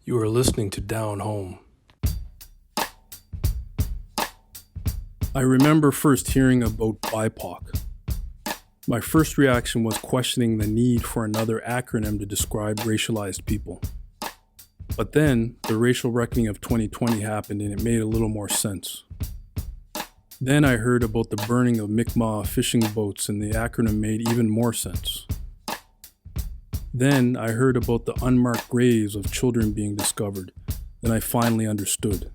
You are listening to Down Home. I remember first hearing about BIPOC. My first reaction was questioning the need for another acronym to describe racialized people. But then, the racial reckoning of 2020 happened and it made a little more sense. Then I heard about the burning of Mi'kmaq fishing boats and the acronym made even more sense. Then I heard about the unmarked graves of children being discovered. Then I finally understood.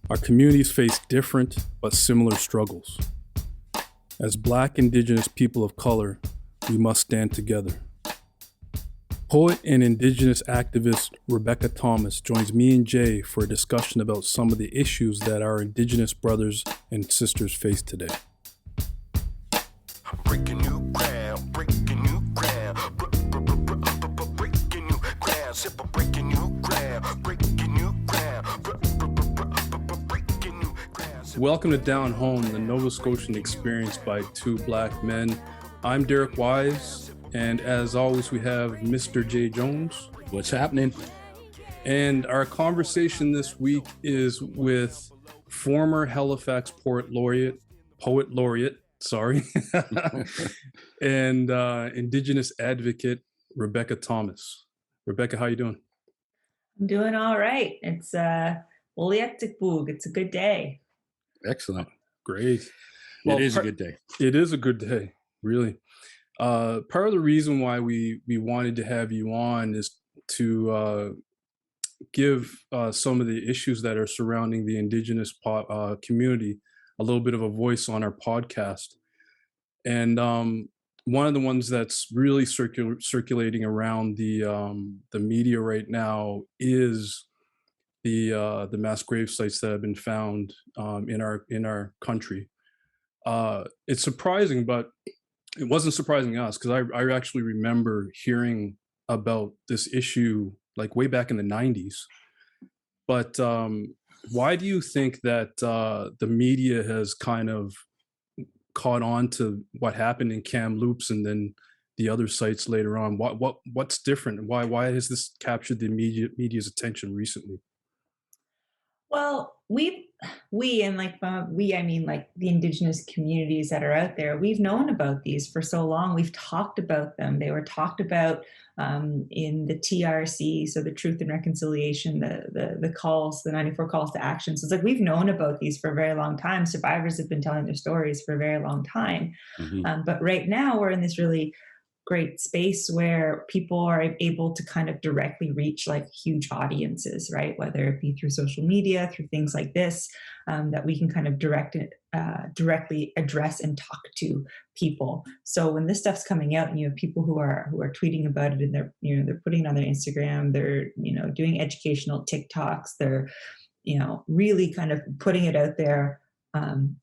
Our communities face different but similar struggles. As Black, Indigenous people of color, we must stand together. Poet and Indigenous activist Rebecca Thomas joins me and Jay for a discussion about some of the issues that our Indigenous brothers and sisters face today. Breaking new ground, breaking new ground, breaking new ground, simple breaking new ground, breaking new ground, breaking new ground. Welcome to Down Home, the Nova Scotian experience by two Black men. I'm Derek Wise, and as always, we have Mr. J. Jones. What's happening? And our conversation this week is with former Halifax Poet Laureate, and Indigenous advocate Rebecca Thomas. Rebecca, how you doing? I'm doing all right. It's it's a good day. Excellent. Great. It is a good day. It is a good day, really. Part of the reason why we wanted to have you on is to give some of the issues that are surrounding the Indigenous community a little bit of a voice on our podcast. And one of the ones that's really circulating around the media right now is the mass grave sites that have been found in our country. It's surprising, but it wasn't surprising us because I actually remember hearing about this issue like way back in the 90s. But why do you think that the media has kind of caught on to what happened in Kamloops and then the other sites later on? What's different? Why has this captured the media's attention recently? Well, I mean like the Indigenous communities that are out there, we've known about these for so long. We've talked about them. They were talked about in the TRC, so the Truth and Reconciliation, the calls, the 94 calls to action. So it's like we've known about these for a very long time. Survivors have been telling their stories for a very long time. Mm-hmm. But right now we're in this really great space where people are able to kind of directly reach like huge audiences, right? Whether it be through social media, through things like this, that we can kind of directly address and talk to people. So when this stuff's coming out and you have people who are tweeting about it and they're putting it on their Instagram, they're, doing educational TikToks, they're, really kind of putting it out there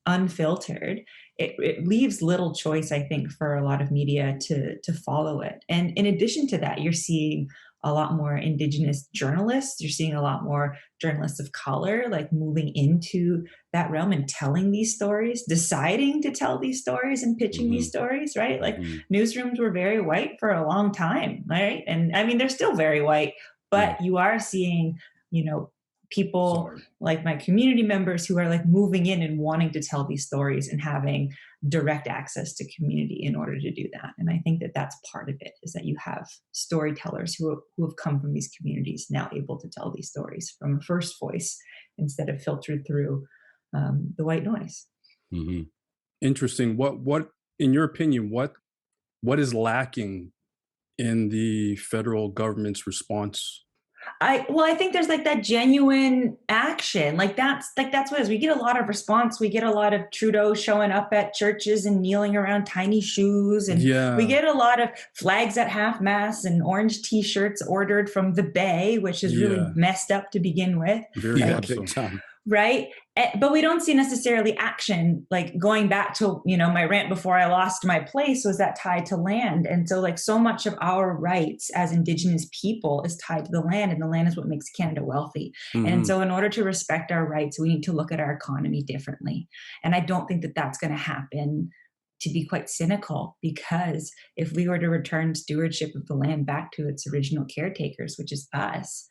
unfiltered, it leaves little choice, I think, for a lot of media to follow it. And in addition to that, you're seeing a lot more Indigenous journalists. You're seeing a lot more journalists of color, like moving into that realm and telling these stories, deciding to tell these stories and pitching these stories, right? Like newsrooms were very white for a long time, right? And I mean, they're still very white, but you are seeing, people like my community members who are like moving in and wanting to tell these stories and having direct access to community in order to do that. And I think that that's part of it, is that you have storytellers who have come from these communities now able to tell these stories from a first voice instead of filtered through the white noise. Mm-hmm. Interesting. What in your opinion, what is lacking in the federal government's response? I think there's like that genuine action. That's what it is. We get a lot of response. We get a lot of Trudeau showing up at churches and kneeling around tiny shoes. And we get a lot of flags at half mast and orange t-shirts ordered from the Bay, which is really messed up to begin with. Very big time. Right. But we don't see necessarily action, like going back to, my rant before I lost my place was that tied to land. And so like so much of our rights as Indigenous people is tied to the land, and the land is what makes Canada wealthy. Mm-hmm. And so in order to respect our rights, we need to look at our economy differently. And I don't think that that's going to happen, to be quite cynical, because if we were to return stewardship of the land back to its original caretakers, which is us,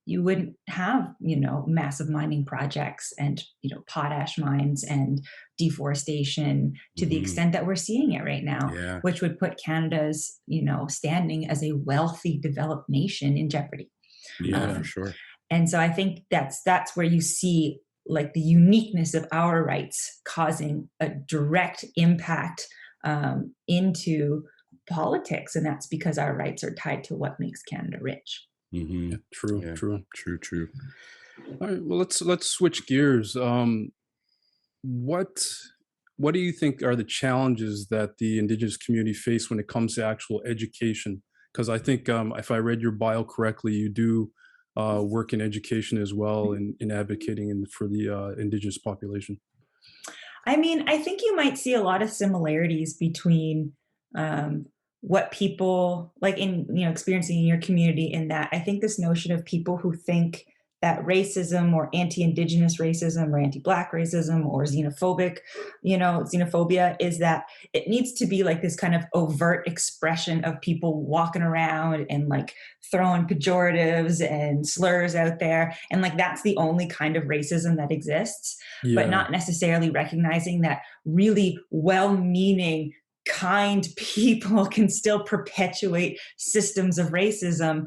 you wouldn't have, massive mining projects and, potash mines and deforestation to the Hmm. extent that we're seeing it right now, Yeah. which would put Canada's, standing as a wealthy, developed nation in jeopardy. Yeah, for Um, sure. and so I think that's where you see like the uniqueness of our rights causing a direct impact into politics, and that's because our rights are tied to what makes Canada rich. Hmm. Yeah, true, Yeah. true. True. True. All right, well, let's switch gears. What what do you think are the challenges that the Indigenous community face when it comes to actual education? Because I think, if I read your bio correctly, you do work in education as well, in advocating for the Indigenous population. I mean, I think you might see a lot of similarities between um, what people like in experiencing in your community. In that, I think this notion of people who think that racism or anti-indigenous racism or anti-black racism or xenophobic, xenophobia is that it needs to be like this kind of overt expression of people walking around and like throwing pejoratives and slurs out there, and like that's the only kind of racism that exists, but Yeah, not necessarily recognizing that really well meaning, kind people can still perpetuate systems of racism.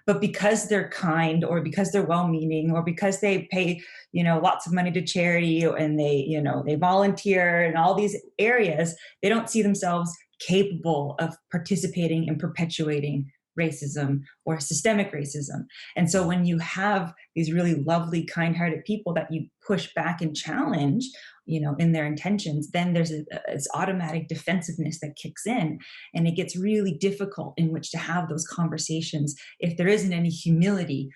But because they're kind or because they're well meaning or because they pay, lots of money to charity and they volunteer in all these areas, they don't see themselves capable of participating in perpetuating racism or systemic racism. And so when you have these really lovely, kind-hearted people that you push back and challenge, in their intentions, then there's this automatic defensiveness that kicks in, and it gets really difficult in which to have those conversations if there isn't any humility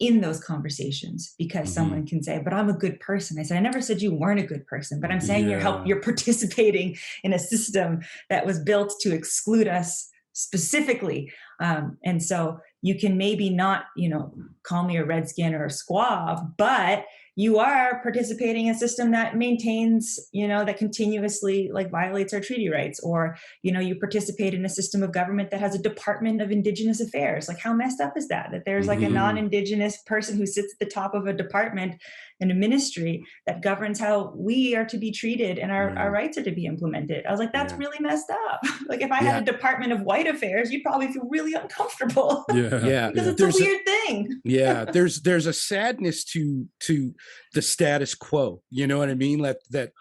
in those conversations, because Hmm. someone can say, but I'm a good person. I said, I never said you weren't a good person, but I'm saying yeah, you're participating in a system that was built to exclude us specifically. And so you can maybe not, call me a redskin or a squaw, but you are participating in a system that maintains, that continuously like violates our treaty rights, or, you participate in a system of government that has a Department of Indigenous Affairs. Like, how messed up is that? That there's like a Hmm. non-Indigenous person who sits at the top of a department in a ministry that governs how we are to be treated and our Yeah. rights are to be implemented. I was like, that's Yeah. really messed up. Like, if I had Yeah. a Department of White Affairs, you'd probably feel really uncomfortable yeah, Yeah. because yeah, it's a There's a, weird thing. yeah, there's a sadness to the status quo. You know what I mean? That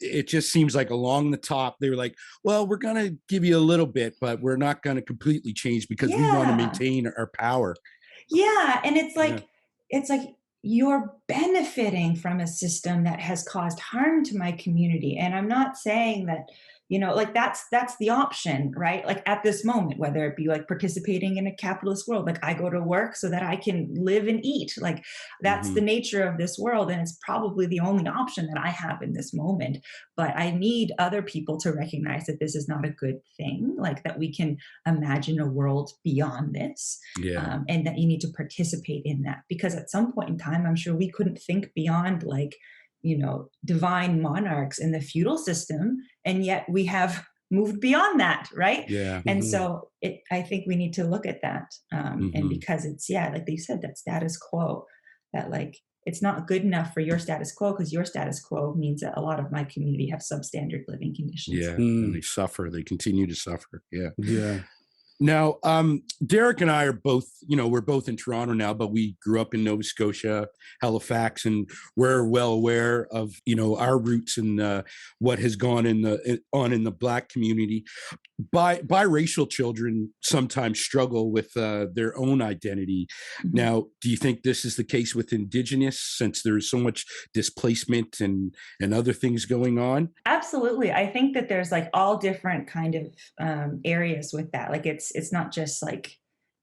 it just seems like along the top they were like, well, we're going to give you a little bit, but we're not going to completely change because we want to Yeah. maintain our power. Yeah. And Yeah. it's like you're benefiting from a system that has caused harm to my community. And I'm not saying that, like that's the option, right? Like at this moment, whether it be like participating in a capitalist world, like I go to work so that I can live and eat. Like that's Hmm. the nature of this world. And it's probably the only option that I have in this moment. But I need other people to recognize that this is not a good thing, like that we can imagine a world beyond this, Yeah. and that you need to participate in that, because at some point in time I'm sure we couldn't think beyond like divine monarchs in the feudal system, and yet we have moved beyond that, right? Yeah. And mhm, so I think we need to look at that, and Hmm. because it's, yeah, like they said, that status quo, that like it's not good enough for your status quo, because your status quo means that a lot of my community have substandard living conditions. Yeah. And mm, they suffer. They continue to suffer. Yeah. yeah, Now, Derek and I are both, we're both in Toronto now, but we grew up in Nova Scotia, Halifax, and we're well aware of, our roots and what has gone on in the Black community. Biracial children sometimes struggle with their own identity. Mhm. Now, do you think this is the case with Indigenous, since there's so much displacement and other things going on? Absolutely. I think that there's like all different kind of areas with that. Like it's not just like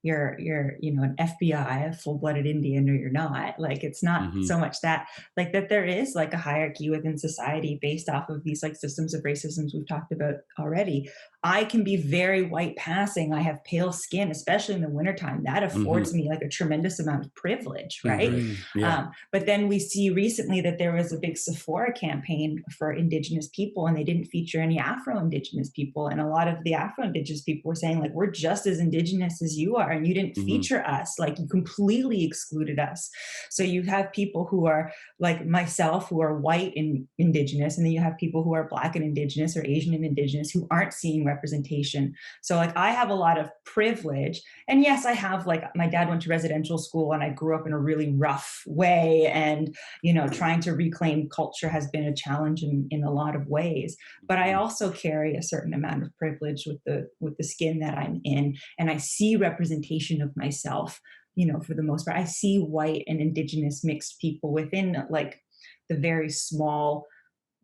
you're an FBI, a full-blooded Indian, or you're not. Like it's not Hmm. so much that, like that there is like a hierarchy within society based off of these like systems of racisms we've talked about already. I can be very white passing. I have pale skin, especially in the wintertime. That affords me like a tremendous amount of privilege, right? Right. Mm. Yeah. But then we see recently that there was a big Sephora campaign for Indigenous people, and they didn't feature any Afro-Indigenous people. And a lot of the Afro-Indigenous people were saying, like, we're just as Indigenous as you are, and you didn't feature us. Like, you completely excluded us. So you have people who are like myself, who are white and Indigenous, and then you have people who are Black and Indigenous or Asian and Indigenous who aren't seeing representation. So like I have a lot of privilege. And yes, I have, like, my dad went to residential school and I grew up in a really rough way. And, you know, trying to reclaim culture has been a challenge in a lot of ways. But I also carry a certain amount of privilege with the skin that I'm in. And I see representation of myself, you know, for the most part. I see white and Indigenous mixed people within like the very small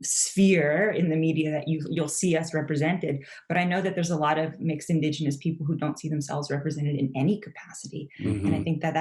sphere in the media that you'll see us represented. But I know that there's a lot of mixed Indigenous people who don't see themselves represented in any capacity. And I think that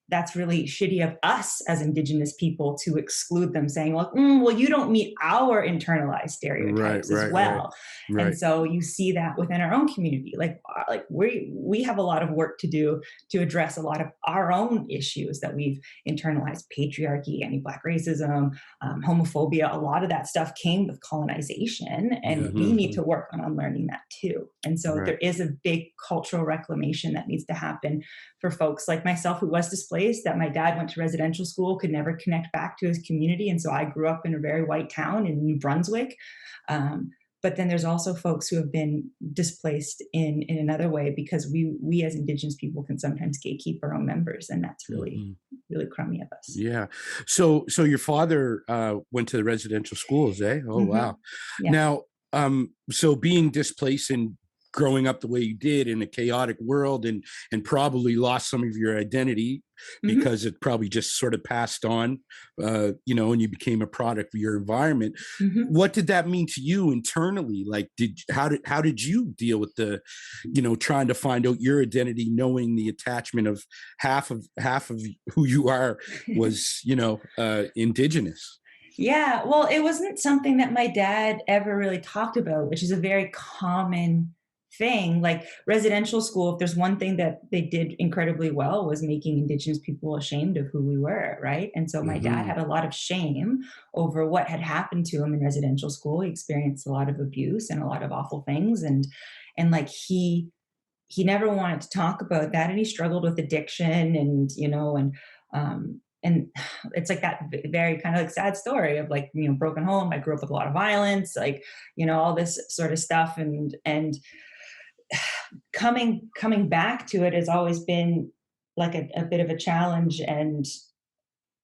that's really shitty of us as Indigenous people to exclude them, saying, like, well, you don't meet our internalized stereotypes as well. Right. And so you see that within our own community. Like we have a lot of work to do to address a lot of our own issues that we've internalized: patriarchy, anti-Black racism, homophobia. A lot of that stuff came with colonization, and we need to work on unlearning that too. And so there is a big cultural reclamation that needs to happen for folks like myself who was displaced, that my dad went to residential school, could never connect back to his community. And so I grew up in a very white town in New Brunswick. But then there's also folks who have been displaced in another way, because we as Indigenous people can sometimes gatekeep our own members. And that's really, really crummy of us. Yeah. So your father went to the residential schools, eh? Oh, wow. Yeah. Now, so being displaced and growing up the way you did in a chaotic world, and probably lost some of your identity because it probably just sort of passed on, you know, and you became a product of your environment. What did that mean to you internally? Like, how did you deal with the, you know, trying to find out your identity, knowing the attachment of half of who you are was, you know, Indigenous? Yeah, well, it wasn't something that my dad ever really talked about, which is a very common thing. Like residential school, if there's one thing that they did incredibly well, was making Indigenous people ashamed of who we were, right? And so my dad had a lot of shame over what had happened to him in residential school. He experienced a lot of abuse and a lot of awful things, and like he never wanted to talk about that, and he struggled with addiction, and you know, and it's like that very kind of like sad story of, like, you know, broken home. I grew up with a lot of violence, like, you know, all this sort of stuff, and coming back to it has always been like a bit of a challenge. And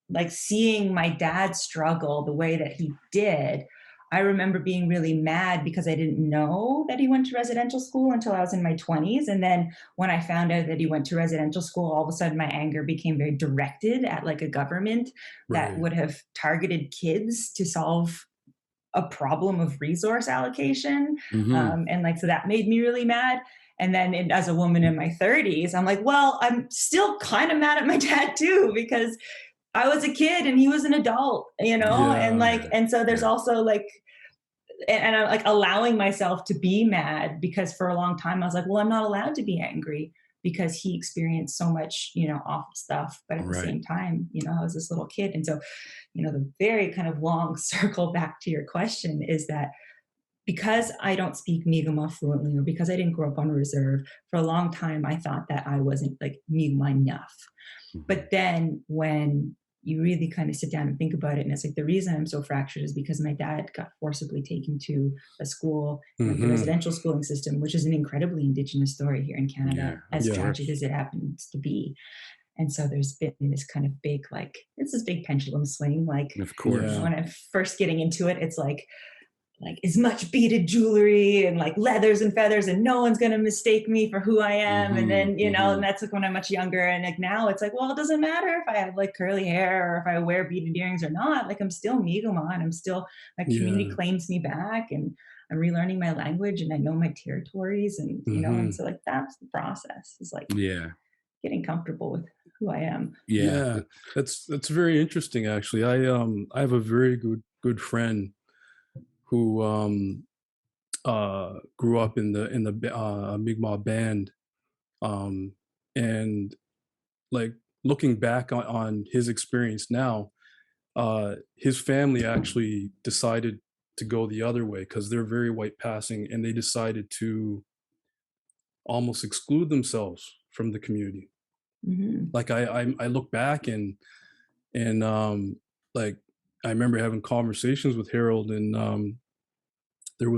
like seeing my dad struggle the way that he did, I remember being really mad because I didn't know that he went to residential school until I was in my 20s. And then when I found out that he went to residential school, all of a sudden my anger became very directed at like a government that would have targeted kids to solve a problem of resource allocation. And like, so that made me really mad. And then as a woman in my 30s, I'm like, well, I'm still kind of mad at my dad too, because I was a kid and he was an adult, you know? And like, and so there's also like, and I'm like allowing myself to be mad, because for a long time I was like, well, I'm not allowed to be angry because he experienced so much, you know, awful stuff. But at the same time, you know, I was this little kid. And so, you know, the very kind of long circle back to your question is that because I don't speak Mi'kmaq fluently, or because I didn't grow up on a reserve, for a long time I thought that I wasn't like Mi'kmaq enough. But then when you really kind of sit down and think about it, and it's like, the reason I'm so fractured is because my dad got forcibly taken to a school, like the residential schooling system, which is an incredibly Indigenous story here in Canada, as tragic as it happens to be. And so there's been this kind of big, like, it's this big pendulum swing. Like, of course, when I'm first getting into it, it's like as much beaded jewelry and like leathers and feathers, and no one's going to mistake me for who I am. And then, you know, and that's like when I'm much younger. And like now it's like, well, it doesn't matter if I have like curly hair or if I wear beaded earrings or not. Like, I'm still Mi'kmaq, and I'm still, my community claims me back, and I'm relearning my language, and I know my territories, and, you know, and so like, that's the process, is like getting comfortable with who I am. That's very interesting, actually. I have a very good friend who grew up in the Mi'kmaq band, and like looking back on his experience now, his family actually decided to go the other way because they're very white passing, and they decided to almost exclude themselves from the community. Mhm. Like I look back and like I remember having conversations with Harold, and there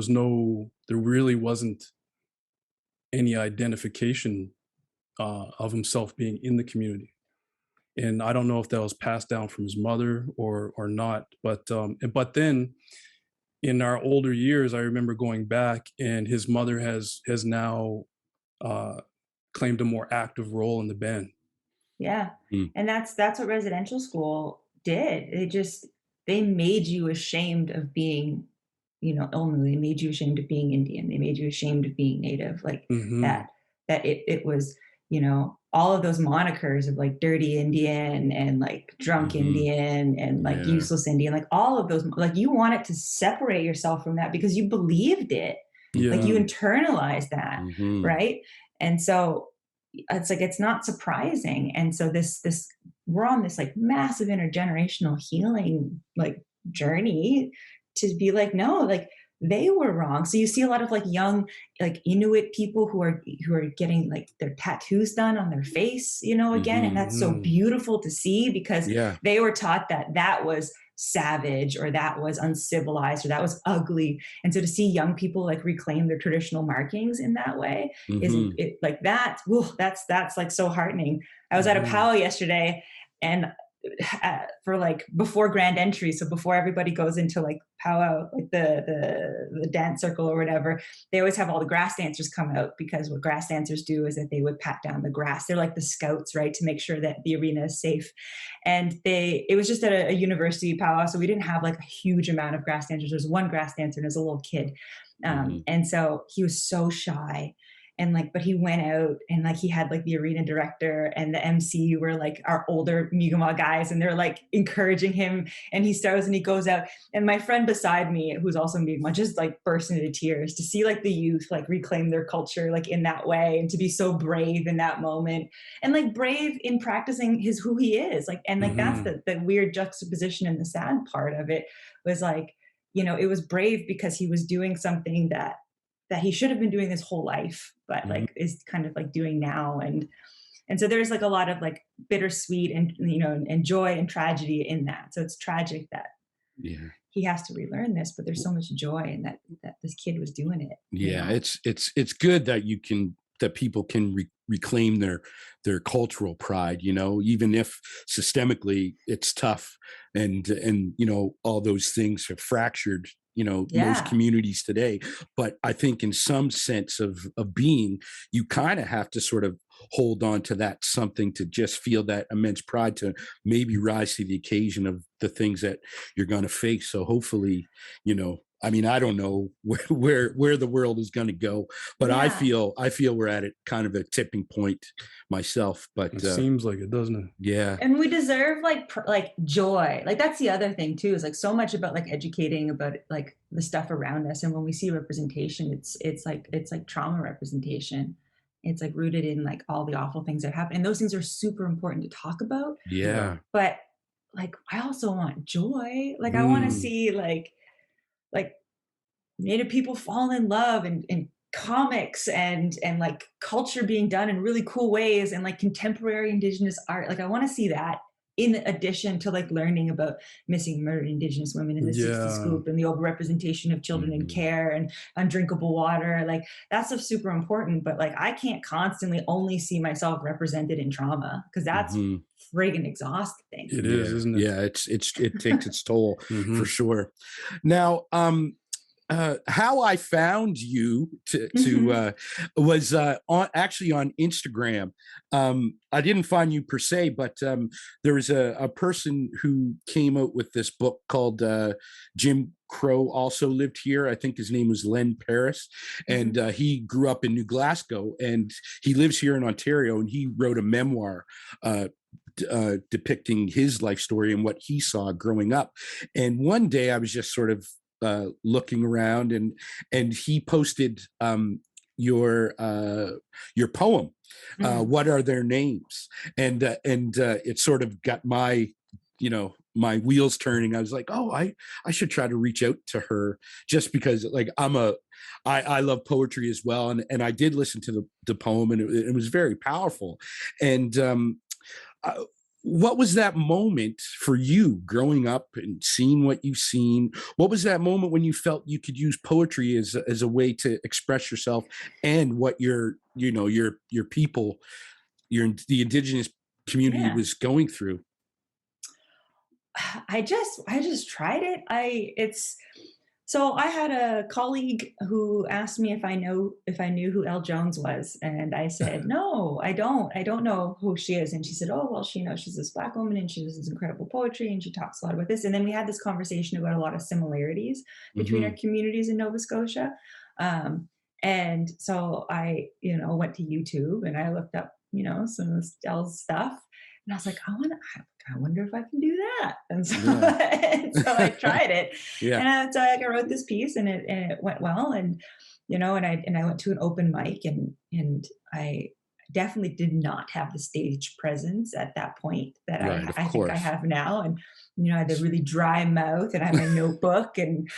really wasn't any identification of himself being in the community. And I don't know if that was passed down from his mother or not. But then in our older years, I remember going back, and his mother has now uh, claimed a more active role in the band. Yeah. Mm. And that's what residential school did. They made you ashamed of being, Ilmu. They made you ashamed of being Indian. They made you ashamed of being Native. Like Hmm. that it was, all of those monikers of like dirty Indian and like drunk Hmm. Indian and like Yeah. useless Indian, like all of those, like you wanted to separate yourself from that because you believed it. Like you Yeah. internalized that, Hmm. right? And so it's like it's not surprising. And so this we're on this like massive intergenerational healing like journey to be like, no, like they were wrong. So you see a lot of like young like Inuit people who are getting like their tattoos done on their face, again, and Hmm. that's so Hmm. beautiful to see because Yeah. they were taught that that was savage or that was uncivilized or that was ugly. And so to see young people like reclaim their traditional markings in that way is Hmm. like that. Whew, that's like so heartening. I was at a Hmm. powwow yesterday, and for like before grand entry, so before everybody goes into like powwow, like the dance circle or whatever, they always have all the grass dancers come out because what grass dancers do is that they would pat down the grass. They're like the scouts, right, to make sure that the arena is safe. And it was just at a university powwow, so we didn't have like a huge amount of grass dancers. There's one grass dancer and there's a little kid, Hmm. and so he was so shy, and like but he went out and like he had like the arena director and the MC were like our older Mi'kmaq guys, and they're like encouraging him, and he starts and he goes out, and my friend beside me who's also Mi'kmaq just like burst into tears to see like the youth like reclaim their culture like in that way, and to be so brave in that moment, and like brave in practicing his who he is, like, and like that's Hmm. the weird juxtaposition, and the sad part of it was like, it was brave because he was doing something that he should have been doing his whole life, but Hmm. like is kind of like doing now. And so there's like a lot of like bittersweet and and joy and tragedy in that. So it's tragic that Yeah. he has to relearn this, but there's so much joy in that this kid was doing it, Yeah, it's good that people can reclaim their cultural pride, even if systemically it's tough, and all those things have fractured, most Yeah. communities today. But I think in some sense of being, you kind of have to sort of hold on to that something to just feel that immense pride to maybe rise to the occasion of the things that you're going to face. So hopefully, I mean, I don't know where the world is going to go, but Yeah. I feel we're at it kind of a tipping point myself. But It seems like it, doesn't it? yeah. And we deserve like joy. Like that's the other thing too, is like so much about like educating about like the stuff around us. And when we see representation, it's like trauma representation. It's like rooted in like all the awful things that happen, and those things are super important to talk about. Yeah. Yeah. But like I also want joy. Like I want to Hmm. see like Native people fall in love, and comics and like culture being done in really cool ways, and like contemporary Indigenous art. Like I want to see that in addition to like learning about missing and murdered Indigenous women in the 60 Yeah. scoop and the overrepresentation of children in Mhm. care and undrinkable water. Like that stuff's super important, but like I can't constantly only see myself represented in trauma because that's Mhm. friggin' exhausting. It is, Yeah. isn't it? Yeah. It takes its toll for Hmm. sure. Now, how I found you was actually on Instagram. I didn't find you per se, but there was a person who came out with this book called Jim Crow also lived here. I think his name was Len Paris, and he grew up in New Glasgow, and he lives here in Ontario, and he wrote a memoir. Depicting his life story and what he saw growing up. And one day I was just sort of looking around, and he posted your poem, "What Are Their Names?" and it sort of got my, my wheels turning. I was like, oh, I should try to reach out to her, just because like I love poetry as well, and I did listen to the poem, and it was very powerful. And what was that moment for you growing up and seeing what you've seen? What was that moment when you felt you could use poetry as a way to express yourself and what your people, the Indigenous community Yeah. was going through? I just tried it. So I had a colleague who asked me if I knew who Elle Jones was, and I said no, I don't know who she is. And she said, oh well, she's this Black woman and she does this incredible poetry and she talks a lot about this. And then we had this conversation about a lot of similarities between our communities in Nova Scotia. And so I went to YouTube and I looked up some of Elle's stuff, and I was like, I wonder if I can do that. And so, Yeah. and so I tried it. Yeah. And so I wrote this piece, and it went well. And, and I went to an open mic, and I definitely did not have the stage presence at that point that Right, of I think I course. have now. And, I had a really dry mouth, and I had my notebook, and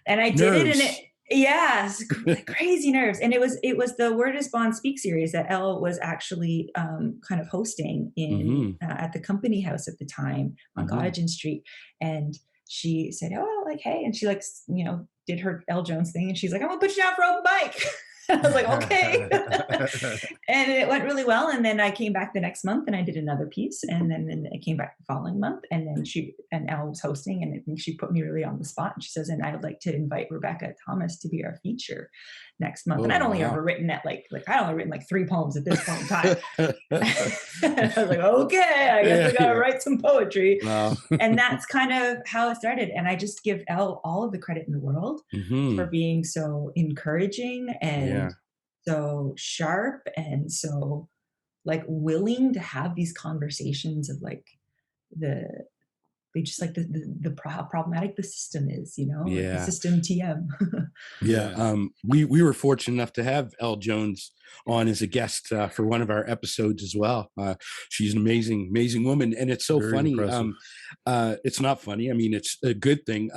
I did it. And Nerves. crazy nerves. And it was the Word is Bond Speak series that Elle was actually kind of hosting in at the company house at the time on Cottagen Street. And she said, oh, like, hey, and she did her Elle Jones thing, and she's like, I'm gonna put you down for open mic. I was like, okay. And it went really well. And then I came back the next month and I did another piece. And then I came back the following month. And then Elle was hosting, and I think she put me really on the spot. And she says, and I would like to invite Rebecca Thomas to be our feature next month. Oh, and I'd only wow. ever written I'd only written like 3 poems at this point in time. And I was like, okay, I guess I gotta write some poetry. Wow. And that's kind of how it started. And I just give Elle all of the credit in the world for being so encouraging and so sharp and so like willing to have these conversations of like how problematic the system is, like the system TM. We were fortunate enough to have Elle Jones on as a guest for one of our episodes as well. She's an amazing woman, and it's so Very funny. impressive. It's not funny. I mean, it's a good thing.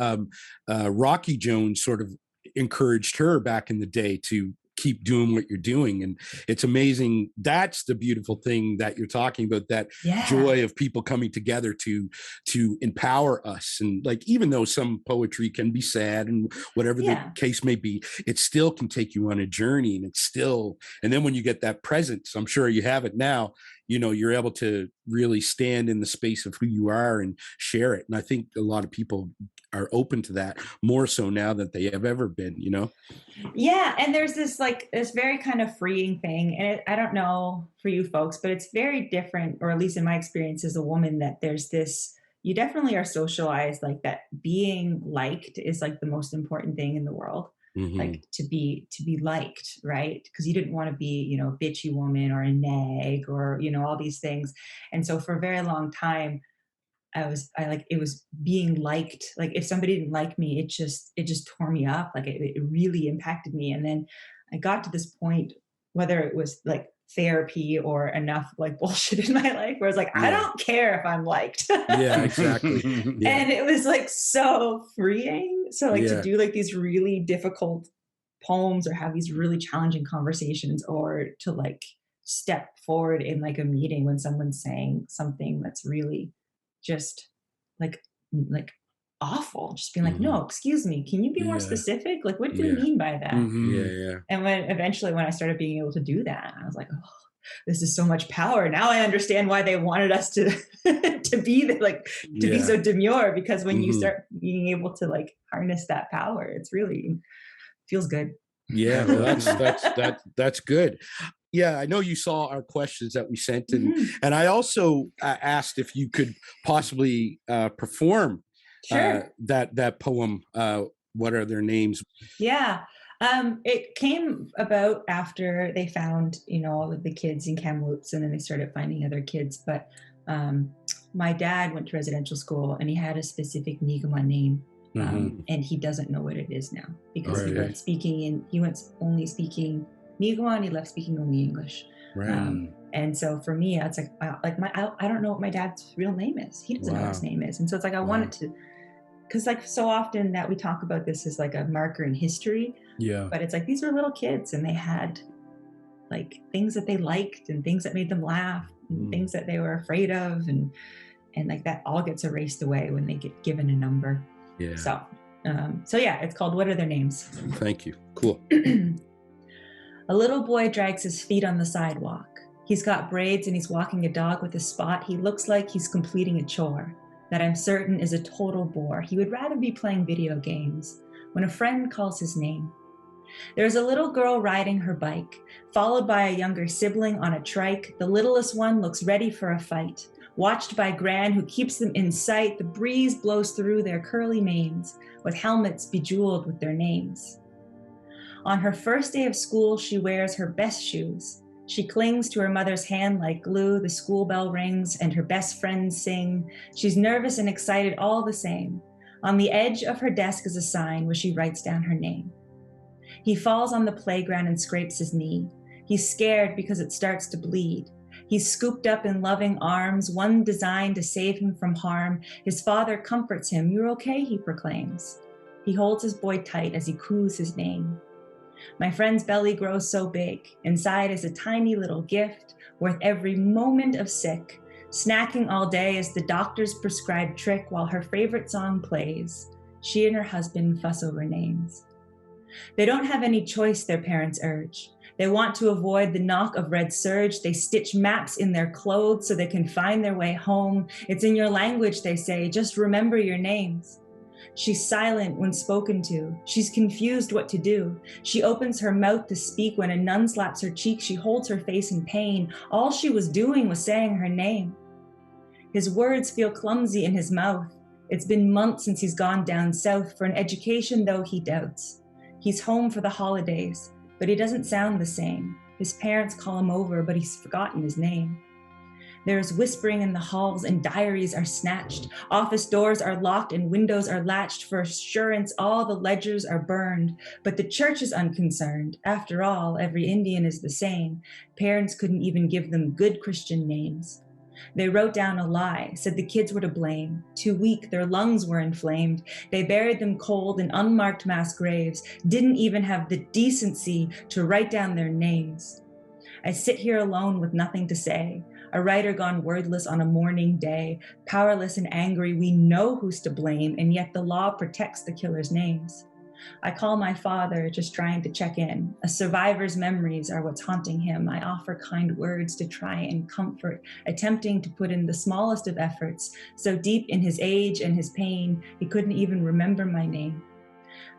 Rocky Jones sort of encouraged her back in the day to keep doing what you're doing, and it's amazing. That's the beautiful thing that you're talking about, that joy of people coming together to empower us. And like, even though some poetry can be sad and whatever the case may be, it still can take you on a journey, and then when you get that presence, I'm sure you have it now, you're able to really stand in the space of who you are and share it. And I think a lot of people are open to that more so now than they have ever been, Yeah. And there's this very kind of freeing thing. And I don't know for you folks, but it's very different, or at least in my experience as a woman, that there's this, you definitely are socialized like that. Being liked is like the most important thing in the world. Like to be liked, right? Because you didn't want to be, a bitchy woman or a nag or, all these things. And so for a very long time, it was being liked. Like if somebody didn't like me, it just tore me up. Like it really impacted me. And then I got to this point, whether it was like therapy or enough like bullshit in my life, where I was like, I don't care if I'm liked. Yeah, exactly. And it was like so freeing. So like to do like these really difficult poems or have these really challenging conversations, or to like step forward in like a meeting when someone's saying something that's really just like awful, just being like, no, excuse me, can you be more specific? Like, what do you mean by that? And when I started being able to do that, I was like, oh, this is so much power. Now I understand why they wanted us to to be be so demure, because when you start being able to like harness that power, it's really feels good. Yeah, well, that's good. Yeah, I know you saw our questions that we sent, and I also asked if you could possibly perform that poem. What Are Their Names? Yeah. It came about after they found, all of the kids in Kamloops, and then they started finding other kids. But my dad went to residential school, and he had a specific Mi'kmaq name. And he doesn't know what it is now because he Okay. went only speaking Mi'kmaq, and he left speaking only English. Right. And so for me, it's like I don't know what my dad's real name is. He doesn't know what his Wow. name is, and so it's like I wanted to, because like so often that we talk about this as like a marker in history, Yeah. but it's like these were little kids and they had like things that they liked and things that made them laugh and things that they were afraid of, and like that all gets erased away when they get given a number. Yeah. So yeah, it's called What Are Their Names? Thank you. Cool. A little boy drags his feet on the sidewalk. He's got braids and he's walking a dog with a spot. He looks like he's completing a chore that I'm certain is a total bore. He would rather be playing video games when a friend calls his name. There's a little girl riding her bike, followed by a younger sibling on a trike. The littlest one looks ready for a fight, watched by Gran, who keeps them in sight. The breeze blows through their curly manes, with helmets bejeweled with their names. On her first day of school, she wears her best shoes. She clings to her mother's hand like glue. The school bell rings and her best friends sing. She's nervous and excited all the same. On the edge of her desk is a sign where she writes down her name. He falls on the playground and scrapes his knee. He's scared because it starts to bleed. He's scooped up in loving arms, one designed to save him from harm. His father comforts him. You're okay, he proclaims. He holds his boy tight as he coos his name. My friend's belly grows so big. Inside is a tiny little gift, worth every moment of sick. Snacking all day is the doctor's prescribed trick while her favorite song plays. She and her husband fuss over names. They don't have any choice, their parents urge. They want to avoid the knock of red surge. They stitch maps in their clothes so they can find their way home. It's in your language, they say, just remember your names. She's silent when spoken to. She's confused what to do. She opens her mouth to speak when a nun slaps her cheek. She holds her face in pain. All she was doing was saying her name. His words feel clumsy in his mouth. It's been months since he's gone down south for an education, though he doubts. He's home for the holidays, but he doesn't sound the same. His parents call him over, but he's forgotten his name. There's whispering in the halls and diaries are snatched. Office doors are locked and windows are latched. For assurance, all the ledgers are burned. But the church is unconcerned. After all, every Indian is the same. Parents couldn't even give them good Christian names. They wrote down a lie, said the kids were to blame. Too weak, their lungs were inflamed. They buried them cold in unmarked mass graves, didn't even have the decency to write down their names. I sit here alone with nothing to say, a writer gone wordless on a mourning day, powerless and angry. We know who's to blame, and yet the law protects the killers' names. I call my father, just trying to check in. A survivor's memories are what's haunting him. I offer kind words to try and comfort, attempting to put in the smallest of efforts. So deep in his age and his pain, he couldn't even remember my name.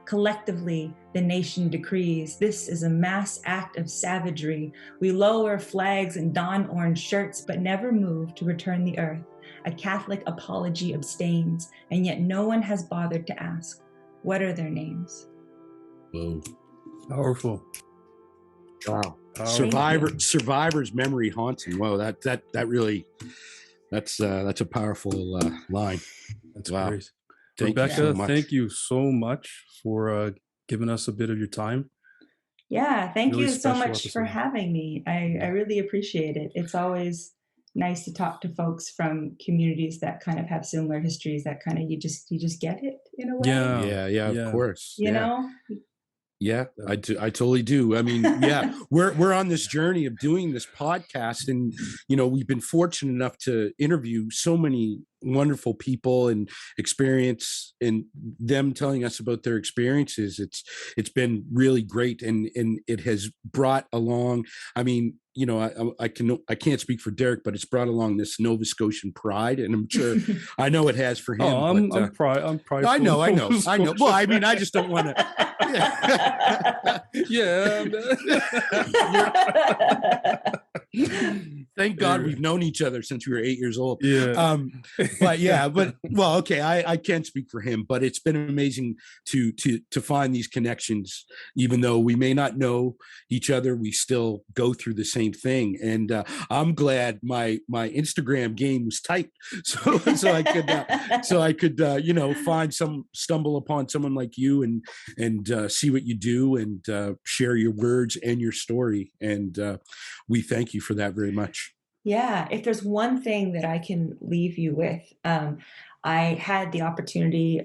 Collectively, the nation decrees this is a mass act of savagery. We lower flags and don orange shirts, but never move to return the earth. A Catholic apology abstains, and yet no one has bothered to ask, what are their names? Whoa. Powerful. Wow. Powerful. Survivor's memory haunts him. Whoa, that really that's a powerful line. That's Wow. great. Thank you Rebecca, so much. thank you so much for giving us a bit of your time. Yeah, thank Really you so special much for episode. having me. I really appreciate it. It's always nice to talk to folks from communities that kind of have similar histories, that kind of you just get it in a way. Yeah. Yeah, of course. You know? Yeah, I totally do. I mean, yeah, we're on this journey of doing this podcast, and we've been fortunate enough to interview so many wonderful people and experience, and them telling us about their experiences. It's been really great, and it has brought along. I mean, I can't speak for Derek, but it's brought along this Nova Scotian pride, and I'm sure I know it has for him. Oh, I'm prideful. I know. Well, I mean, I just don't want to. Yeah. Thank God we've known each other since we were 8 years old. Yeah. Well, okay, I can't speak for him, but it's been amazing to find these connections. Even though we may not know each other, we still go through the same thing. And I'm glad my Instagram game was tight, so I could stumble upon someone like you and see what you do and share your words and your story. And we thank you for that very much. Yeah, if there's one thing that I can leave you with, I had the opportunity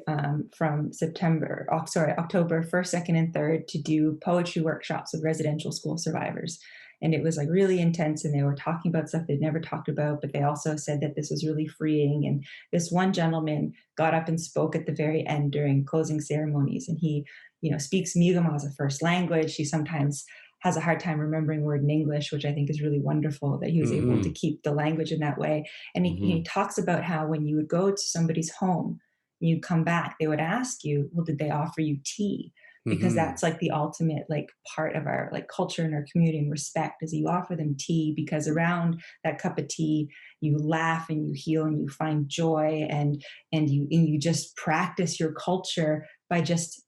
from October 1st, 2nd, and 3rd to do poetry workshops with residential school survivors. And it was like really intense, and they were talking about stuff they'd never talked about, but they also said that this was really freeing. And this one gentleman got up and spoke at the very end during closing ceremonies, and he, speaks Mi'kmaq as a first language. He sometimes has a hard time remembering word in English, which I think is really wonderful that he was able to keep the language in that way. And he talks about how when you would go to somebody's home, and you'd come back, they would ask you, well, did they offer you tea? Because that's like the ultimate part of our culture and our community and respect is you offer them tea, because around that cup of tea, you laugh and you heal and you find joy and you just practice your culture by just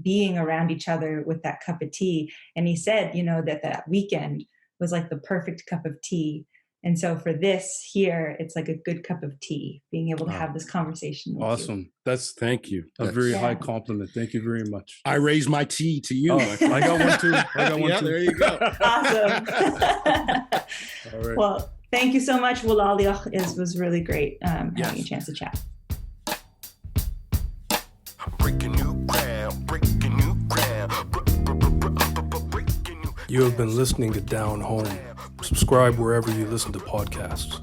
being around each other with that cup of tea. And he said, that weekend was like the perfect cup of tea. And so for this here, it's like a good cup of tea, being able to have this conversation with Awesome. you. Thank you. A very high compliment. Thank you very much. I raise my tea to you. Oh, I got one too. Yeah, there you go. Awesome. All right. Well, thank you so much, Wulaliach. It was really great having a chance to chat. Breaking new ground, breaking new ground. You have been listening to Down Home. Subscribe wherever you listen to podcasts.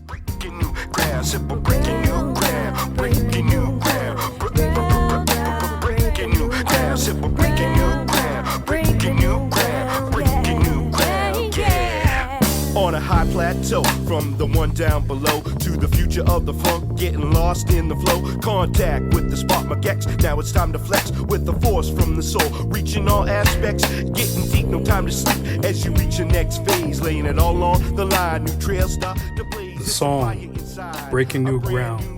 Breaking new ground, simple breaking new ground, breaking new ground, breaking new ground, simple breaking new ground, breaking new ground, breaking new ground, yeah. On a high plateau, from the one down below to the future of the funk, getting lost in the flow. Contact with the spark magex. Now it's time to flex with the force from the soul, reaching all aspects, getting deep, no time to sleep. As you reach your next phase, laying it all on the line, new trails start to blaze. The song Breaking New Ground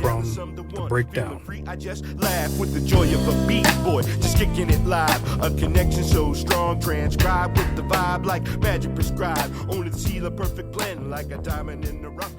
from The Breakdown. I just laugh with the joy of a beat boy, just kicking it live. A connection so strong, transcribe with the vibe like magic prescribed. Only to see the perfect blend, like a diamond in the rough.